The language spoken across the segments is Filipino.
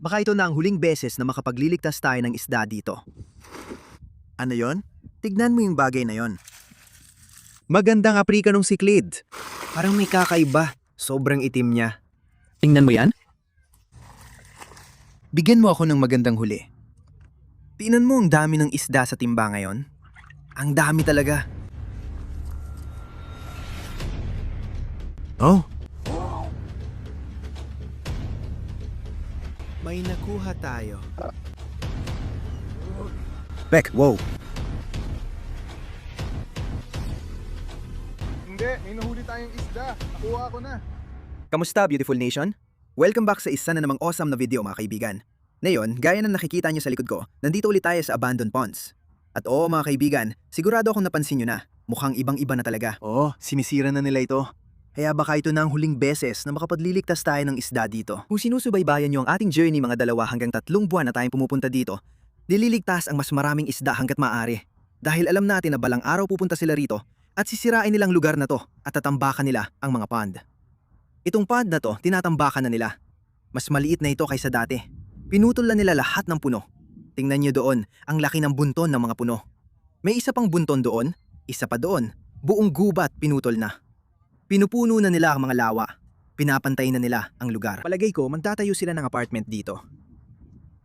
Baka ito na ang huling beses na makapagliligtas tayo ng isda dito. Ano yon? Tignan mo yung bagay na yon. Magandang Africanong siklid. Parang may kakaiba. Sobrang itim niya. Tingnan mo yan? Bigyan mo ako ng magandang huli. Tingnan mo ang dami ng isda sa timba ngayon. Ang dami talaga. Oh, May nakuha tayo. Beck, wow. Hindi, may nahuli tayong isda. Nakuha ko na. Kamusta, beautiful nation? Welcome back sa isa na namang awesome na video, mga kaibigan. Ngayon, gaya ng nakikita niyo sa likod ko, nandito ulit tayo sa abandoned ponds. At oo, mga kaibigan, sigurado akong napansin niyo na. Mukhang ibang-iba na talaga. Oo, sinisira na nila ito. Kaya baka ito na ang huling beses na makapagliligtas tayo ng isda dito. Kung sinusubaybayan niyo ang ating journey mga 2 hanggang 3 buwan na tayong pumupunta dito, nililigtas ang mas maraming isda hanggat maaari. Dahil alam natin na balang araw pupunta sila rito at sisirain nilang lugar na to at tatambakan nila ang mga pond. Itong pond na to, tinatambakan na nila. Mas maliit na ito kaysa dati. Pinutol na nila lahat ng puno. Tingnan niyo doon, ang laki ng bunton ng mga puno. May isa pang bunton doon, isa pa doon, buong gubat pinutol na. Pinupuno na nila ang mga lawa. Pinapantay na nila ang lugar. Palagay ko, magtatayo sila ng apartment dito.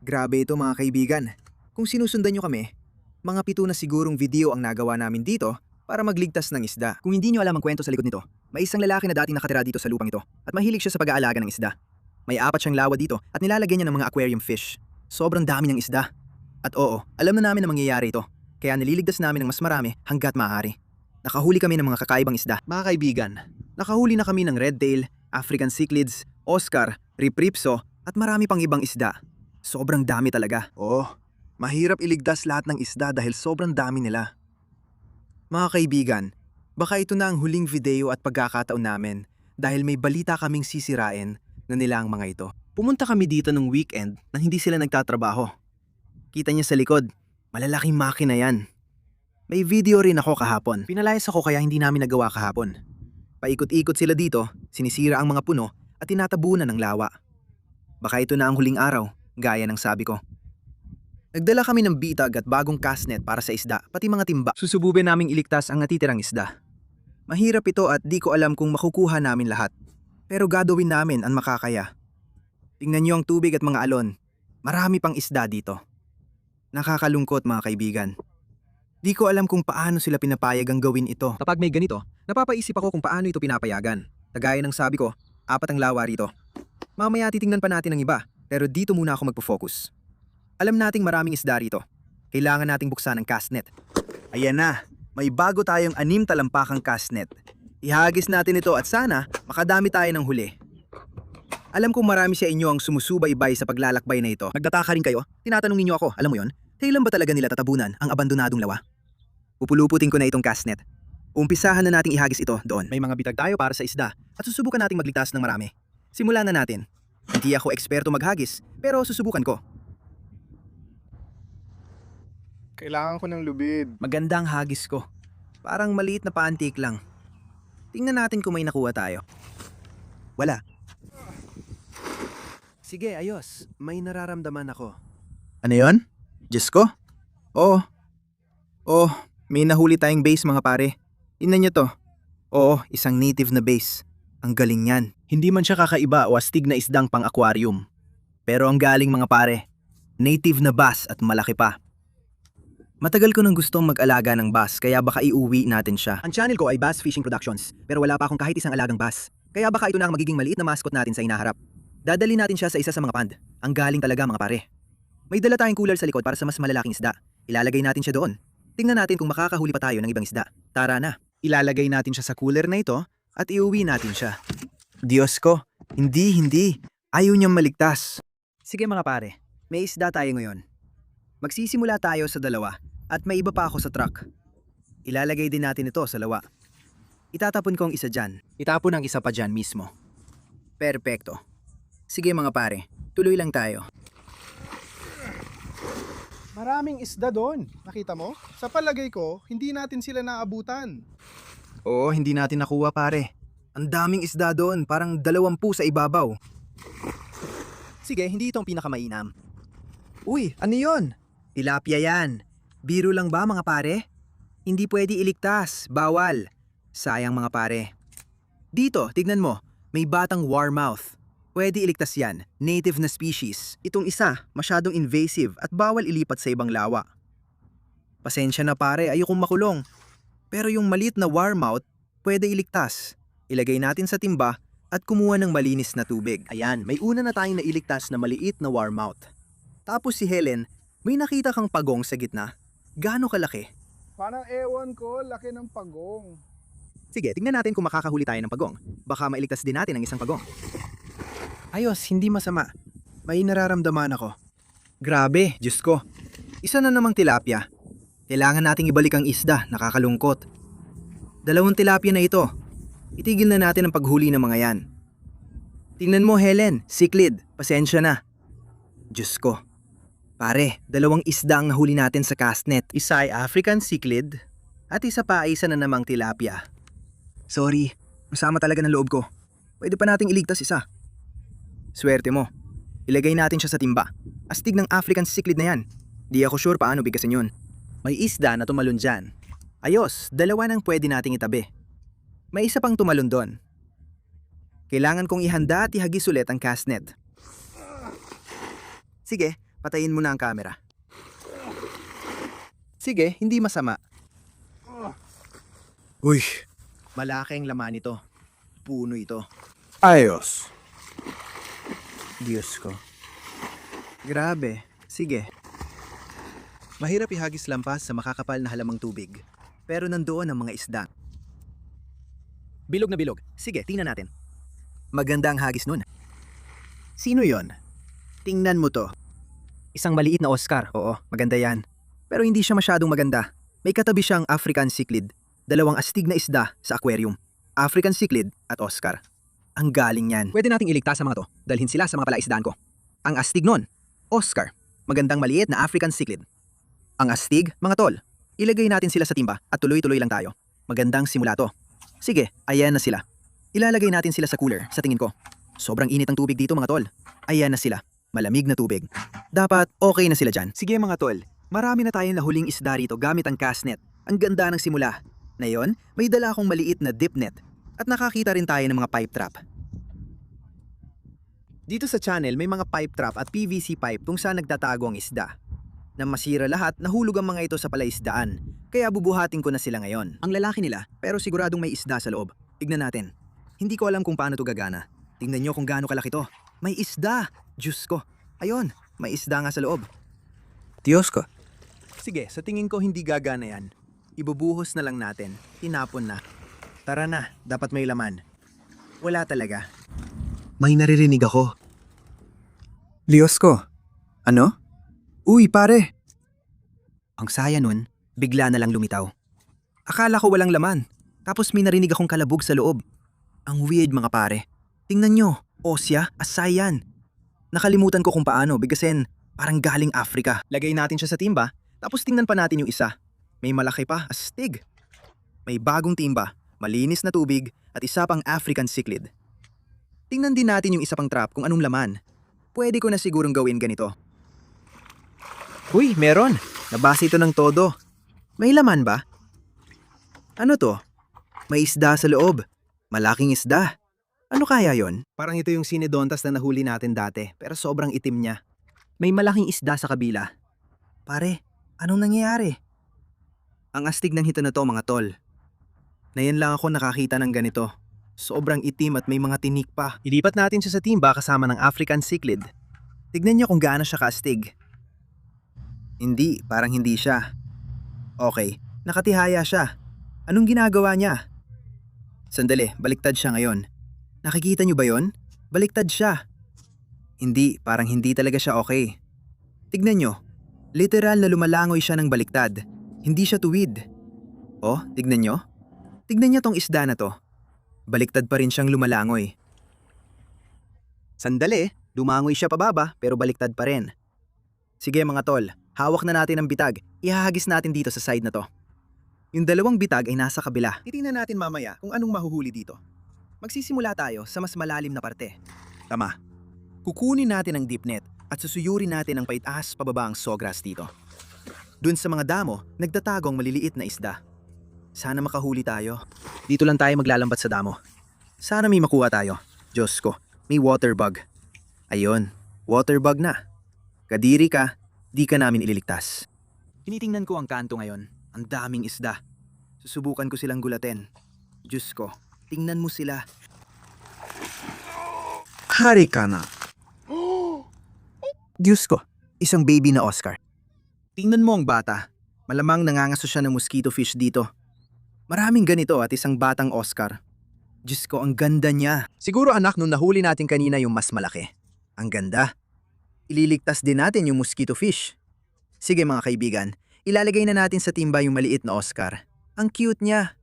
Grabe ito, mga kaibigan. Kung sinusundan nyo kami, mga 7 na sigurong video ang nagawa namin dito para magligtas ng isda. Kung hindi nyo alam ang kwento sa likod nito, may isang lalaki na dating nakatira dito sa lupang ito at mahilig siya sa pag-aalaga ng isda. May 4 siyang lawa dito at nilalagyan niya ng mga aquarium fish. Sobrang dami ng isda. At oo, alam na namin na mangyayari ito. Kaya nililigtas namin ng mas marami hanggat maaari. Nakahuli kami ng mga kakaibang isda. Mga kaibigan, nakahuli na kami ng redtail, African cichlids, Oscar, ripripso at marami pang ibang isda. Sobrang dami talaga. Oo, mahirap iligtas lahat ng isda dahil sobrang dami nila. Mga kaibigan, baka ito na ang huling video at pagkakataon namin dahil may balita kaming sisirain na nila ang mga ito. Pumunta kami dito nung weekend na hindi sila nagtatrabaho. Kita niya sa likod, malalaking makina yan. May video rin ako kahapon. Pinalayas ako kaya hindi namin nagawa kahapon. Paikot-ikot sila dito, sinisira ang mga puno at tinatabunan ng lawa. Baka ito na ang huling araw, gaya ng sabi ko. Nagdala kami ng bitag at bagong castnet para sa isda, pati mga timba. Susububin naming iligtas ang natitirang isda. Mahirap ito at di ko alam kung makukuha namin lahat. Pero gagawin namin ang makakaya. Tingnan niyo ang tubig at mga alon. Marami pang isda dito. Nakakalungkot, mga kaibigan. Di ko alam kung paano sila pinapayag ang gawin ito. Kapag may ganito, napapaisip ako kung paano ito pinapayagan. Kagaya ng sabi ko, 4 ang lawa rito. Mamaya titingnan pa natin ang iba, pero dito muna ako magpo-focus. Alam nating maraming isda rito. Kailangan nating buksan ang castnet. Ayan na, may bago tayong 6 talampakang castnet. Ihagis natin ito at sana makadami tayo ng huli. Alam kong marami sa inyo ang sumusubaybay sa paglalakbay na ito. Nagtataka rin kayo? Tinatanong ninyo ako, alam mo yon? Kailan ba talaga nila tatabunan ang abandonadong lawa? Pupuluputin ko na itong castnet. Umpisahan na nating ihagis ito doon. May mga bitag tayo para sa isda at susubukan nating magligtas ng marami. Simulan na natin. Hindi ako eksperto maghagis, pero susubukan ko. Kailangan ko ng lubid. Magandang hagis ko. Parang maliit na paantik lang. Tingnan natin kung may nakuha tayo. Wala. Sige, ayos. May nararamdaman ako. Ano yon? Diyos ko? Oo. Oh, may nahuli tayong base, mga pare. Tingnan niyo to. Oo, isang native na base. Ang galing yan. Hindi man siya kakaiba o astig na isdang pang-aquarium. Pero ang galing, mga pare. Native na bass at malaki pa. Matagal ko nang gustong mag-alaga ng bass kaya baka iuwi natin siya. Ang channel ko ay Bass Fishing Productions pero wala pa akong kahit isang alagang bass. Kaya baka ito na ang magiging maliit na mascot natin sa inaharap. Dadali natin siya sa isa sa mga pond. Ang galing talaga, mga pare. May dala tayong cooler sa likod para sa mas malalaking isda. Ilalagay natin siya doon. Tingnan natin kung makakahuli pa tayo ng ibang isda. Tara na. Ilalagay natin siya sa cooler na ito at iuwi natin siya. Diyos ko, hindi. Ayaw niyang maligtas. Sige, mga pare, may isda tayo ngayon. Magsisimula tayo sa 2 at may iba pa ako sa truck. Ilalagay din natin ito sa lawa. Itatapon ko ang isa dyan. Itapon ang isa pa dyan mismo. Perpekto. Sige, mga pare, tuloy lang tayo. Maraming isda doon. Nakita mo? Sa palagay ko, hindi natin sila naabutan. Oo, hindi natin nakuha, pare. Ang daming isda doon, parang 20 sa ibabaw. Sige, hindi itong pinakamainam. Uy, ano yon? Tilapia yan. Biro lang ba mga pare? Hindi pwede iligtas, bawal. Sayang mga pare. Dito, tignan mo, may batang warmouth. Pwede iligtas yan, native na species. Itong isa, masyadong invasive at bawal ilipat sa ibang lawa. Pasensya na pare, ayokong makulong. Pero yung maliit na warmouth, pwede iligtas. Ilagay natin sa timba at kumuha ng malinis na tubig. Ayan, may una na tayong nailigtas na maliit na warmouth. Tapos si Helen, may nakita kang pagong sa gitna. Gaano kalaki? Parang ewan ko, laki ng pagong. Sige, tingnan natin kung makakahuli tayo ng pagong. Baka mailigtas din natin ang isang pagong. Ayos, hindi masama. May nararamdaman ako. Grabe, Diyos ko. Isa na namang tilapia. Kailangan nating ibalik ang isda, nakakalungkot. 2 tilapia na ito. Itigil na natin ang paghuli ng mga yan. Tingnan mo Helen, siklid, pasensya na. Diyos ko. Pare, 2 isda ang nahuli natin sa castnet. Isa ay African cichlid at isa pa ay isa na namang tilapia. Sorry, masama talaga ng loob ko. Pwede pa nating iligtas isa. Swerte mo. Ilagay natin siya sa timba. Astig ng African cichlid na yan. Di ako sure paano bigkasin yun. May isda na tumalon dyan. Ayos, 2 nang pwede nating itabi. May isa pang tumalon doon. Kailangan kong ihanda at ihagis ulit ang castnet. Sige, patayin mo na ang camera. Sige, hindi masama. Uy, malaki ang laman nito. Puno ito. Ayos. Diyos ko. Grabe. Sige. Mahirap ihagis lampas sa makakapal na halamang tubig. Pero nandoon ang mga isda. Bilog na bilog. Sige, tingnan natin. Maganda ang hagis nun. Sino yon? Tingnan mo to. Isang maliit na Oscar. Oo, maganda yan. Pero hindi siya masyadong maganda. May katabi siyang African cichlid. 2 astig na isda sa aquarium. African cichlid at Oscar. Ang galing yan. Pwede nating iligtas sa mga to. Dalhin sila sa mga palaisdaan ko. Ang astig nun, Oscar. Magandang maliit na African cichlid. Ang astig, mga tol. Ilagay natin sila sa timba at tuloy-tuloy lang tayo. Magandang simula to. Sige, ayan na sila. Ilalagay natin sila sa cooler, sa tingin ko. Sobrang init ang tubig dito mga tol. Ayan na sila. Malamig na tubig. Dapat okay na sila dyan. Sige mga tol, marami na tayong nahuling isda rito gamit ang castnet. Ang ganda ng simula. Ngayon, may dala akong maliit na dip net. At nakakita rin tayo ng mga pipe trap. Dito sa channel may mga pipe trap at PVC pipe kung saan nagtatago ang isda. Nang masira lahat, nahulog ang mga ito sa palaisdaan. Kaya bubuhatin ko na sila ngayon. Ang lalaki nila, pero siguradong may isda sa loob. Tignan natin. Hindi ko alam kung paano to gagana. Tingnan nyo kung gaano kalaki to. May isda! Diyos ko. Ayun, may isda nga sa loob. Diyos ko. Sige, sa tingin ko hindi gagana yan. Ibubuhos na lang natin. Tinapon na. Tara na, dapat may laman. Wala talaga. May naririnig ako. Diyos ko. Ano? Uy, pare! Ang saya nun, bigla na lang lumitaw. Akala ko walang laman, tapos may narinig akong kalabog sa loob. Ang weird mga pare. Tingnan nyo, osya, asay yan. Nakalimutan ko kung paano, bigasin parang galing Africa. Lagay natin siya sa timba, tapos tingnan pa natin yung isa. May malaki pa, astig. May bagong timba, malinis na tubig, at isa pang African cichlid. Tingnan din natin yung isa pang trap kung anong laman. Pwede ko na sigurong gawin ganito. Uy, meron. Nabasa ito ng todo. May laman ba? Ano to? May isda sa loob. Malaking isda. Ano kaya yon? Parang ito yung sinidontas na nahuli natin dati, pero sobrang itim niya. May malaking isda sa kabila. Pare, anong nangyayari? Ang astig ng hito na to mga tol. Ngayon lang ako nakakita ng ganito. Sobrang itim at may mga tinik pa. Ilipat natin siya sa timba kasama ng African cichlid. Tignan niyo kung gaano siya kaastig. Hindi, parang hindi siya. Okay, nakatihaya siya. Anong ginagawa niya? Sandali, baliktad siya ngayon. Nakikita niyo ba yon? Baliktad siya. Hindi, parang hindi talaga siya okay. Tignan niyo, literal na lumalangoy siya ng baliktad. Hindi siya tuwid. Oh, tignan niyo. Tignan niyo tong isda na to. Baliktad pa rin siyang lumalangoy. Sandali, lumangoy siya pababa pero baliktad pa rin. Sige mga tol, hawak na natin ang bitag. Ihahagis natin dito sa side na to. Yung 2 bitag ay nasa kabila. Titingnan natin mamaya kung anong mahuhuli dito. Magsisimula tayo sa mas malalim na parte. Tama. Kukunin natin ang deep net at susuyurin natin ang paitaas pababa ang sawgrass dito. Dun sa mga damo, nagtatagong maliliit na isda. Sana makahuli tayo. Dito lang tayo maglalambat sa damo. Sana may makuha tayo. Diyos ko, may water bug. Ayun, water bug na. Kadiri ka, di ka namin ililigtas. Tinitingnan ko ang kanto ngayon. Ang daming isda. Susubukan ko silang gulatin. Diyos ko, tingnan mo sila. Hari ka na. Diyos ko, isang baby na Oscar. Tingnan mo ang bata. Malamang nangangaso siya ng mosquito fish dito. Maraming ganito at isang batang Oscar. Diyos ko, ang ganda niya. Siguro anak nung nahuli natin kanina yung mas malaki. Ang ganda. Ililigtas din natin yung mosquito fish. Sige mga kaibigan, ilalagay na natin sa timba yung maliit na Oscar. Ang cute niya.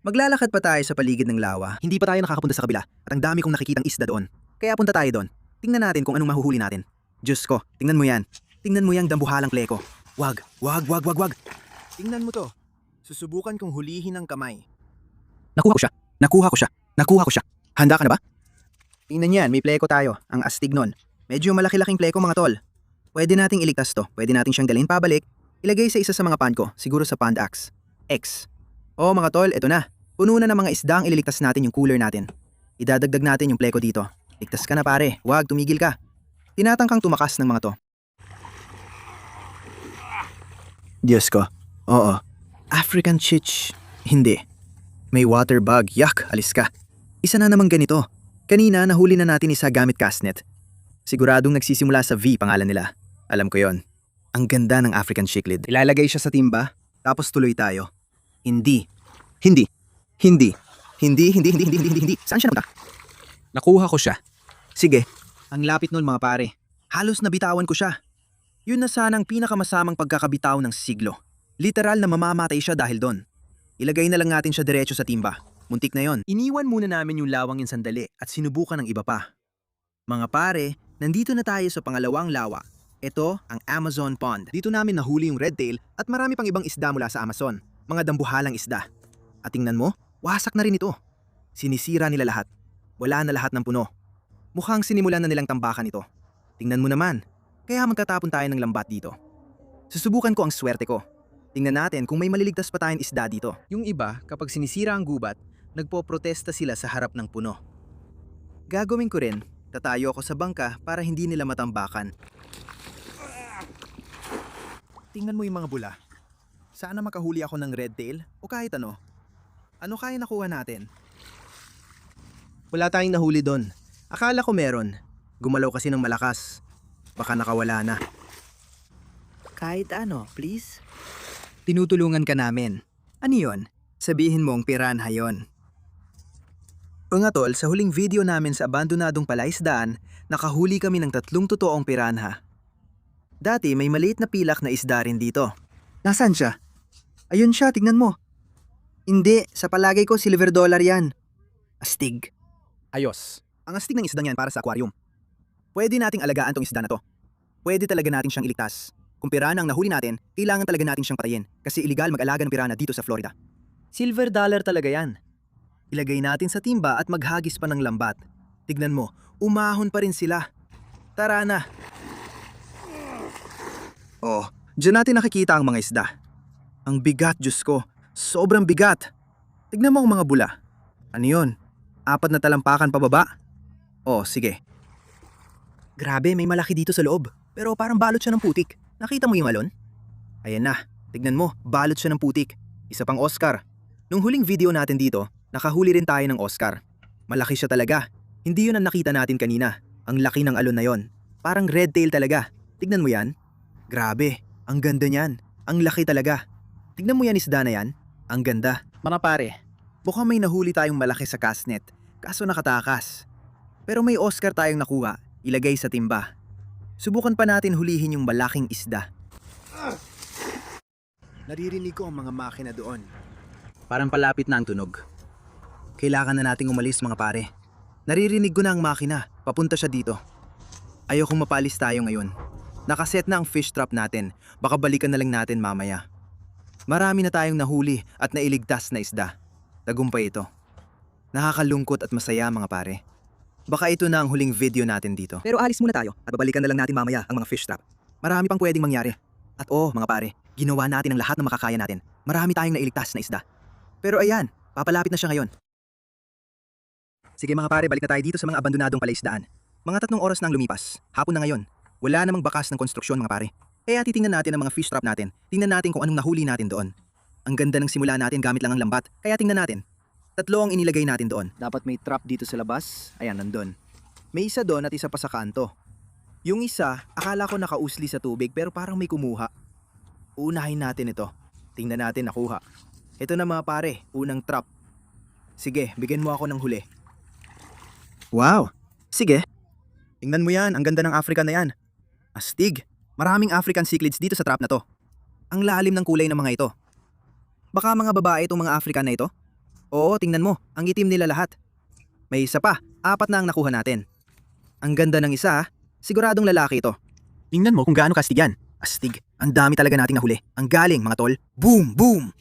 Maglalakad pa tayo sa paligid ng lawa. Hindi pa tayo nakakapunta sa kabila at ang dami kong nakikitang isda doon. Kaya punta tayo doon. Tingnan natin kung anong mahuhuli natin. Diyos ko, tingnan mo yan. Tingnan mo yung dambuhalang pleko. Wag. Tingnan mo to. Susubukan kong hulihin ng kamay. Nakuha ko siya. Handa ka na ba? Tingnan yan, may pleko tayo. Ang astig nun. Medyo malaki-laking pleko mga tol. Pwede nating iligtas to. Pwede nating siyang dalhin pabalik. Ilagay sa isa sa mga pan ko. Siguro sa Pond Axe. X. Oh mga tol, eto na. Puno na ng mga isda ang ililigtas natin yung cooler natin. Idadagdag natin yung pleko dito. Ligtas ka na pare. Wag, tumigil ka. Tinatangkang tumakas ng mga to. Diyos ko. Oo. African chich. Hindi. May water bug. Yak, alis ka. Isa na naman ganito. Kanina nahuli na natin isa gamit castnet. Siguradong nagsisimula sa V pangalan nila. Alam ko yon. Ang ganda ng African cichlid. Ilalagay siya sa timba, tapos tuloy tayo. Hindi. Saan siya napunta? Nakuha ko siya. Sige. Ang lapit nun mga pare. Halos nabitawan ko siya. Yun na sana ang pinakamasamang pagkakabitaw ng siglo. Literal na mamamatay siya dahil doon. Ilagay na lang natin siya diretso sa timba. Muntik na yon. Iniwan muna namin yung lawang yung sandali at sinubukan ng iba pa. Mga pare, nandito na tayo sa pangalawang lawa. Ito ang Amazon Pond. Dito namin nahuli yung redtail at marami pang ibang isda mula sa Amazon. Mga dambuhalang isda. At tingnan mo, wasak na rin ito. Sinisira nila lahat. Wala na lahat ng puno. Mukhang sinimulan na nilang tambakan ito. Tingnan mo naman, kaya magtatapon tayo ng lambat dito. Susubukan ko ang swerte ko. Tingnan natin kung may maliligtas pa tayong isda dito. Yung iba, kapag sinisira ang gubat, nagpo-protesta sila sa harap ng puno. Gagawin ko rin, tatayo ako sa bangka para hindi nila matambakan. Tingnan mo yung mga bula. Sana makahuli ako ng redtail o kahit ano. Ano kaya nakuha natin? Wala tayong nahuli doon. Akala ko meron. Gumalaw kasi ng malakas. Baka nakawala na. Kahit ano, please? Tinutulungan ka namin. Ano yun? Sabihin mong piranha yon. O nga tol, sa huling video namin sa abandonadong palaisdaan, nakahuli kami ng 3 totoong piranha. Dati may maliit na pilak na isda rin dito. Nasaan siya? Ayun siya, tignan mo. Hindi, sa palagay ko silver dollar yan. Astig. Ayos. Ang astig ng isda niyan para sa aquarium. Pwede nating alagaan tong isda na to. Pwede talaga natin siyang iligtas. Kung pirana ang nahuli natin, kailangan talaga natin siyang patayin kasi iligal mag-alaga ng pirana dito sa Florida. Silver dollar talaga yan. Ilagay natin sa timba at maghagis pa ng lambat. Tignan mo, umahon pa rin sila. Tara na. Oh, diyan natin nakikita ang mga isda. Ang bigat, Diyos ko. Sobrang bigat. Tignan mo ang mga bula. Ano yun? 4 na talampakan pababa? Oh, sige. Grabe, may malaki dito sa loob. Pero parang balot siya ng putik. Nakita mo yung alon? Ayan na. Tignan mo, balot siya ng putik. Isa pang Oscar. Nung huling video natin dito, nakahuli rin tayo ng Oscar. Malaki siya talaga. Hindi yun ang nakita natin kanina. Ang laki ng alon na yon. Parang redtail talaga. Tignan mo yan. Grabe, ang ganda niyan. Ang laki talaga. Tignan mo yan isda na yan. Ang ganda. Mga pare, mukhang may nahuli tayong malaki sa castnet. Kaso nakatakas. Pero may Oscar tayong nakuha. Ilagay sa timba. Subukan pa natin hulihin yung malaking isda. Naririnig ko ang mga makina doon. Parang palapit na ang tunog. Kailangan na nating umalis mga pare. Naririnig ko na ang makina. Papunta siya dito. Ayokong mapalis tayo ngayon. Nakaset na ang fish trap natin. Baka balikan na lang natin mamaya. Marami na tayong nahuli at nailigtas na isda. Tagumpay ito. Nakakalungkot at masaya mga pare. Baka ito na ang huling video natin dito. Pero alis muna tayo at babalikan na lang natin mamaya ang mga fish trap. Marami pang pwedeng mangyari. At mga pare, ginawa natin ang lahat ng makakaya natin. Marami tayong nailigtas na isda. Pero ayan, papalapit na siya ngayon. Sige mga pare, balik na tayo dito sa mga abandonadong palaisdaan. Mga 3 oras nang lumipas. Hapon na ngayon. Wala namang bakas ng konstruksyon mga pare. Kaya titingnan natin ang mga fish trap natin. Tingnan natin kung anong nahuli natin doon. Ang ganda ng simula natin gamit lang ang lambat. Kaya tingnan natin. 3 ang inilagay natin doon. Dapat may trap dito sa labas. Ayan, nandun. May isa doon at isa pa sa kanto. Yung isa, akala ko nakausli sa tubig pero parang may kumuha. Unahin natin ito. Tingnan natin nakuha. Ito na mga pare, unang trap. Sige, bigyan mo ako ng huli. Wow! Sige. Tingnan mo yan, ang ganda ng African na yan. Astig! Maraming African cichlids dito sa trap na to. Ang lalim ng kulay ng mga ito. Baka mga babae itong mga African na ito? Oo, tingnan mo, ang itim nila lahat. May isa pa, 4 na ang nakuha natin. Ang ganda ng isa, siguradong lalaki ito. Tingnan mo kung gaano kastig yan. Astig, ang dami talaga nating nahuli. Ang galing mga tol. Boom! Boom!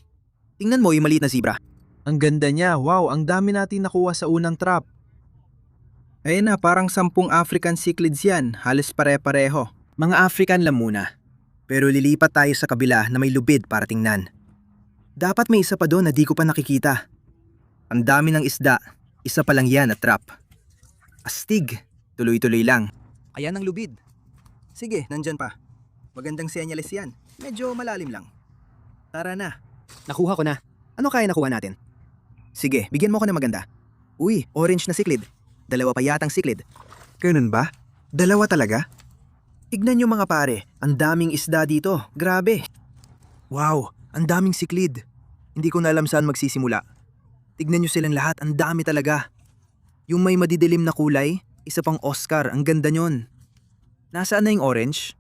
Tingnan mo yung maliit na zebra. Ang ganda niya, wow, ang dami natin nakuha sa unang trap. Ayun na, parang 10 African cichlids yan. Halos pare-pareho. Mga African lang muna. Pero lilipat tayo sa kabila na may lubid para tingnan. Dapat may isa pa doon na di ko pa nakikita. Ang dami ng isda. Isa pa lang yan na trap. Astig. Tuloy-tuloy lang. Ayan ang lubid. Sige, nandyan pa. Magandang senyales yan. Medyo malalim lang. Tara na. Nakuha ko na. Ano kaya nakuha natin? Sige, bigyan mo ko ng maganda. Uy, orange na cichlid. 2 pa yatang cichlid. Ganun ba? 2 talaga? Tignan nyo mga pare, ang daming isda dito. Grabe. Wow, ang daming cichlid. Hindi ko na alam saan magsisimula. Tignan nyo silang lahat, ang dami talaga. Yung may madidilim na kulay, isa pang Oscar, ang ganda nyon. Nasaan na yung orange?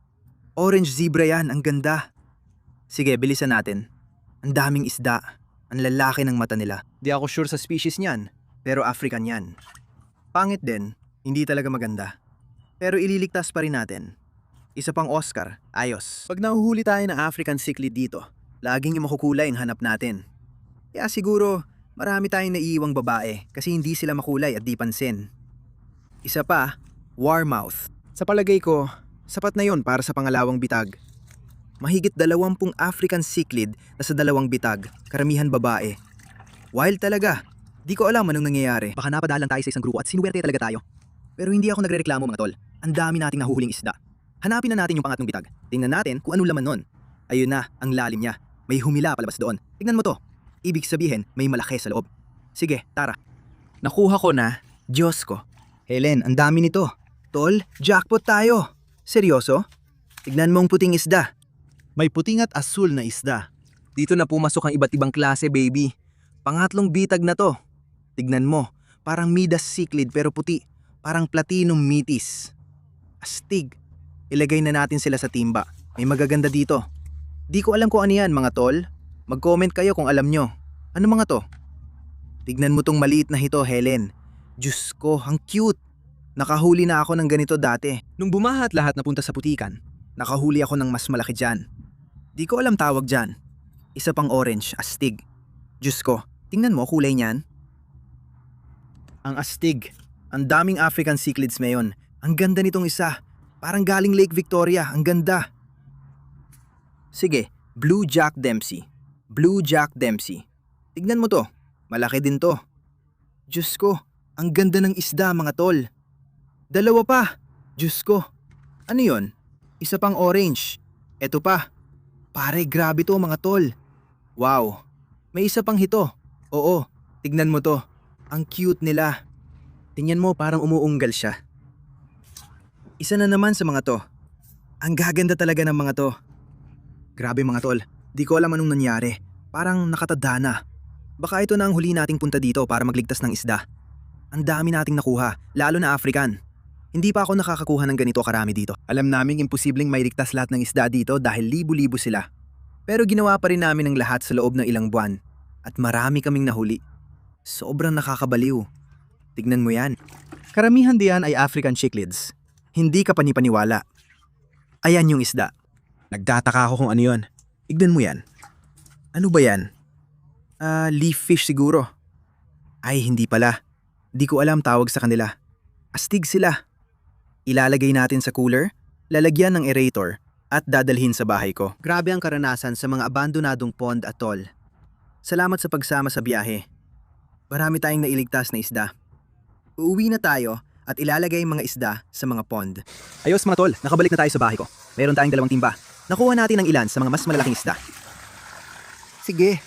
Orange zebra yan, ang ganda. Sige, bilisan natin. Ang daming isda. Ang lalaki ng mata nila. Di ako sure sa species niyan, pero African yan. Pangit din, hindi talaga maganda. Pero ililigtas pa rin natin. Isa pang Oscar, ayos. Pag nahuhuli tayo ng African cichlid dito, laging yung makukulay ang hanap natin. Kaya siguro, marami tayong naiiwang babae kasi hindi sila makulay at di pansin. Isa pa, warmouth. Sa palagay ko, sapat na yon para sa pangalawang bitag. Mahigit 20 African cichlid na sa 2 bitag, karamihan babae. Wild talaga. Di ko alam anong nangyayari. Baka napadalan tayo sa isang grupo at sinuwerte talaga tayo. Pero hindi ako nagrereklamo mga tol. Ang dami nating nahuhuling isda. Hanapin na natin yung pangatlong bitag. Tingnan natin kung anong laman nun. Ayun na, ang lalim niya. May humila palabas doon. Tingnan mo to. Ibig sabihin, may malaki sa loob. Sige, tara. Nakuha ko na. Diyos ko. Helen, ang dami nito. Tol, jackpot tayo. Seryoso? Tignan mo ang puting isda. May puting at asul na isda. Dito na pumasok ang iba't ibang klase, baby. Pangatlong bitag na to. Tignan mo, parang Midas cichlid pero puti. Parang platinum metis. Astig. Ilagay na natin sila sa timba. May magaganda dito. Di ko alam kung ano yan, mga tol. Mag-comment kayo kung alam nyo. Ano mga to? Tignan mo tong maliit na hito, Helen. Diyos ko, ang cute. Nakahuli na ako ng ganito dati. Nung bumaha at lahat napunta sa putikan, nakahuli ako ng mas malaki dyan. Di ko alam tawag dyan. Isa pang orange, astig. Diyos ko, tingnan mo kulay niyan. Ang astig. Ang daming African cichlids ngayon. Ang ganda nitong isa. Parang galing Lake Victoria. Ang ganda. Sige, Blue Jack Dempsey. Blue Jack Dempsey. Tignan mo to. Malaki din to. Diyos ko, ang ganda ng isda mga tol. 2 pa. Diyos ko. Ano yon? Isa pang orange. Eto pa. Pare, grabe to mga tol. Wow. May isa pang hito. Oo, tignan mo to. Ang cute nila. Tingnan mo parang umuunggal siya. Isa na naman sa mga to. Ang gaganda talaga ng mga to. Grabe mga tol, di ko alam anong nangyari. Parang nakatadhana. Baka ito na ang huli nating punta dito para magligtas ng isda. Ang dami nating nakuha, lalo na African. Hindi pa ako nakakakuha ng ganito karami dito. Alam naming imposibleng mailigtas lahat ng isda dito dahil libo-libo sila. Pero ginawa pa rin namin ang lahat sa loob ng ilang buwan. At marami kaming nahuli. Sobrang nakakabaliw. Tignan mo yan. Karamihan diyan ay African cichlids. Hindi ka panipaniwala. Ayan yung isda. Nagtataka ako kung ano yon. Tignan mo yan. Ano ba yan? Leaf fish siguro. Ay, hindi pala. Di ko alam tawag sa kanila. Astig sila. Ilalagay natin sa cooler, lalagyan ng aerator, at dadalhin sa bahay ko. Grabe ang karanasan sa mga abandonadong pond at tol. Salamat sa pagsama sa biyahe. Marami tayong nailigtas na isda. Uuwi na tayo at ilalagay ang mga isda sa mga pond. Ayos mga tol, nakabalik na tayo sa bahay ko. Meron tayong 2 timba. Nakuha natin ang ilan sa mga mas malalaking isda. Sige,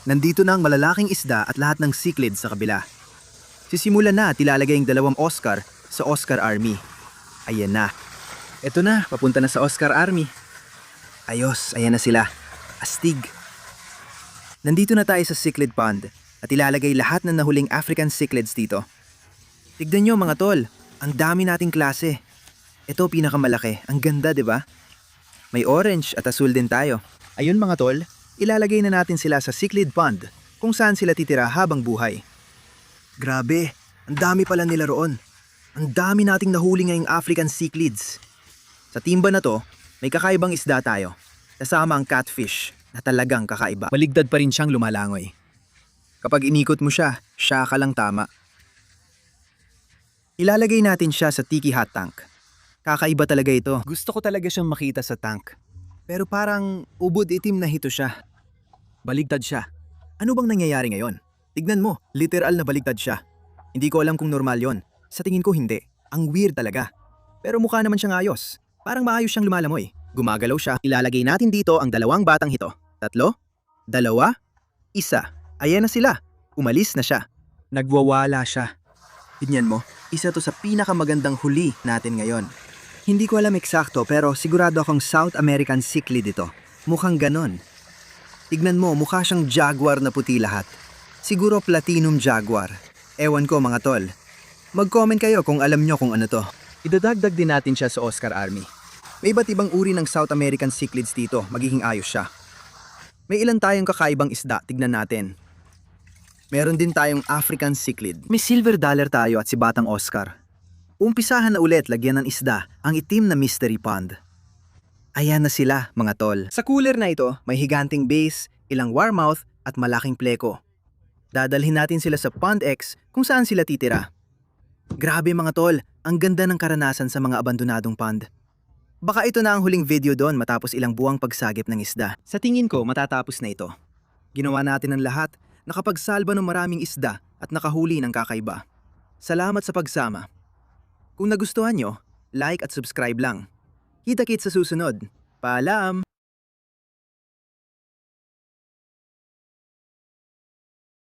nandito na ang malalaking isda at lahat ng cichlid sa kabila. Sisimulan na at ilalagay ang 2 Oscar sa Oscar Army. Ayan na. Eto na, papunta na sa Oscar Army. Ayos, ayan na sila. Astig. Nandito na tayo sa cichlid pond at ilalagay lahat ng nahuling African cichlids dito. Tignan nyo mga tol, ang dami nating klase. Ito pinakamalaki, ang ganda 'di ba? May orange at asul din tayo. Ayun mga tol, ilalagay na natin sila sa cichlid pond kung saan sila titira habang buhay. Grabe, ang dami pala nila roon. Ang dami nating nahuli ngayong African cichlids. Sa timba na to, may kakaibang isda tayo. Kasama ang catfish na talagang kakaiba. Maligdad pa rin siyang lumalangoy. Kapag inikot mo siya, siya ka lang tama. Ilalagay natin siya sa tiki hot tank. Kakaiba talaga ito. Gusto ko talaga siyang makita sa tank. Pero parang ubod itim na hito siya. Baligtad siya. Ano bang nangyayari ngayon? Tignan mo, literal na baligtad siya. Hindi ko alam kung normal yon. Sa tingin ko hindi. Ang weird talaga. Pero mukha naman siyang ayos. Parang maayos siyang lumalamoy. Gumagalaw siya. Ilalagay natin dito ang 2 batang hito. 3, 2, 1. Ayan na sila. Umalis na siya. Nagwawala siya. Tignan mo, isa to sa pinakamagandang huli natin ngayon. Hindi ko alam eksakto pero sigurado akong South American cichlid ito. Mukhang ganon. Tignan mo, mukha siyang jaguar na puti lahat. Siguro platinum jaguar. Ewan ko mga tol. Mag-comment kayo kung alam nyo kung ano to. Idadagdag din natin siya sa Oscar Army. May iba't ibang uri ng South American cichlids dito, magiging ayos siya. May ilan tayong kakaibang isda, tignan natin. Meron din tayong African cichlid. May silver dollar tayo at si Batang Oscar. Umpisahan na ulit lagyan ng isda ang itim na mystery pond. Ayan na sila, mga tol. Sa cooler na ito, may higanting base, ilang warmouth at malaking pleko. Dadalhin natin sila sa Pond X kung saan sila titira. Grabe mga tol, ang ganda ng karanasan sa mga abandonadong pond. Baka ito na ang huling video doon matapos ilang buwang pagsagip ng isda. Sa tingin ko, matatapos na ito. Ginawa natin ang lahat, nakapagsalba ng maraming isda at nakahuli ng kakaiba. Salamat sa pagsama. Kung nagustuhan nyo, like at subscribe lang. Kita-kits sa susunod. Paalam!